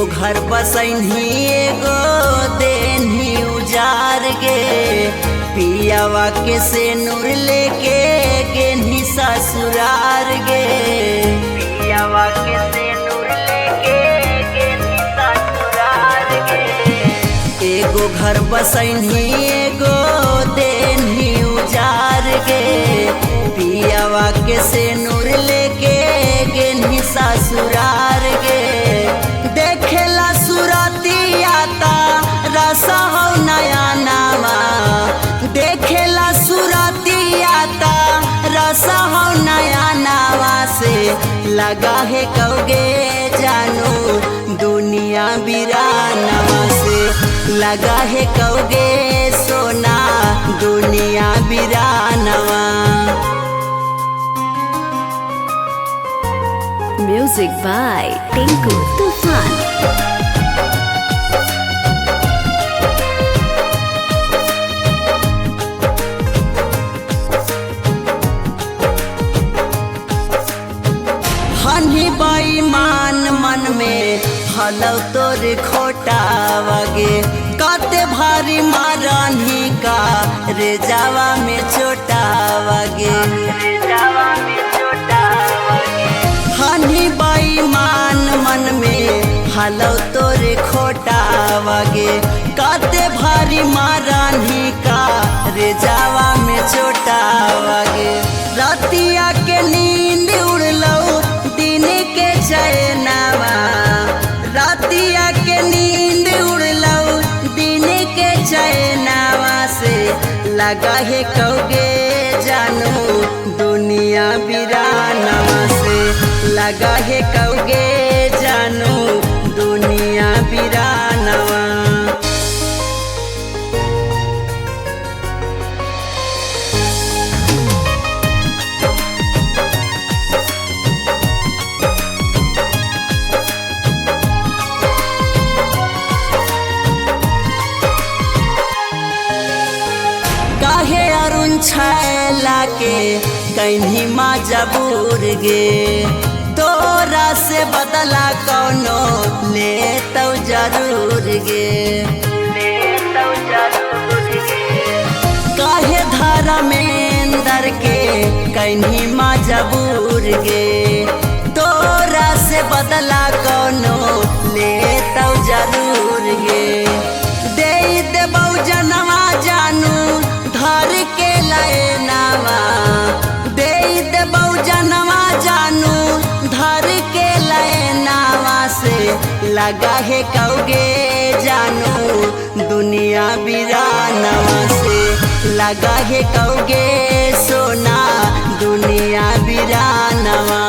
एगो घर बसैनी एगो देनी उजार गे पियावा के से नूर लेके गेनी ससुरार गे पियावा के से नूर लेके गेनी ससुरार गे एगो घर बसैनी एगो देनी उजार गे पियावा के से नूर लेके गेनी ससुरार गे देखेला सुरतिया ता रसा हो नया नामा देखेला सुरतिया ता रसा हो नया नावा से लगा है कहोगे जानू दुनिया बिरानवा से लगा है कहोगे सोना दुनिया बिरानवा। Music by Tinku Tufan. हनी बेईमान मन में हलौ तोर खोटा वगे कते भारी मारनी का रे जावा में छोटा वगे हनी बेईमान मन में हलौ तोर खोटा वगे कते भारी मारनी का रे जावा में छोटा वगे रतिया के नींद उड़लौ दिन के चैनवा रतिया के नींद उड़लौ दिन के चैनवा से लगा है कहोगे जानू दुनिया बिरानवा से लगा है कहोगे जानू दुनिया बिरानवा। काहे अरुण छैला के कहीं माँ जबूर गे तोरा से बदला कौनो ले तो जरूर गे काहे धर्मेंद्र के कहीं माँ जबूर गे तोरा से बदला कौनो ले तो जरूर गे दे देबौ जनवा जानू धर के लयनावा दे देबौ जनवा जानू धर के लयनावा से लगा है कहोगे जानू दुनिया बिरानवा से लगा है कहोगे सोना दुनिया बिरानवा।